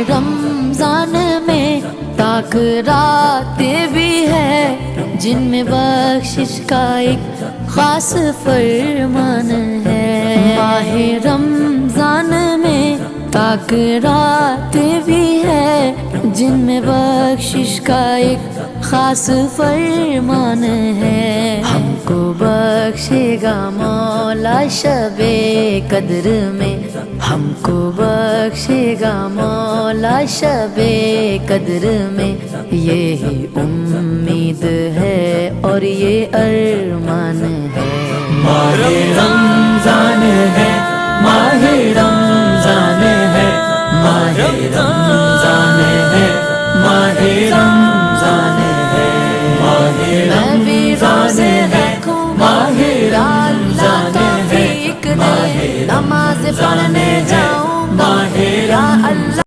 رمضان میں تاکرات بھی ہے جن میں بخشش کا ایک خاص فرمان ہے۔ ماہ رمضان میں تاکرات بھی ہے جن میں بخشش کا ایک خاص فرمان ہے۔ ہم کو بخشے گا مولا شب قدر میں، ہم کو بخشے گا مولا شب قدر میں، یہی امید ہے اور یہ ارمان ہے۔ ماہ رمضان ہے، ماہ رمضان ہے، ماہ رمضان ہے، ماہ رمضان ہے، ماہ رمضان ہے، ماہ رمضان ہے، ماہ نماز پڑھنے جاؤں گا ماہ یا اللہ۔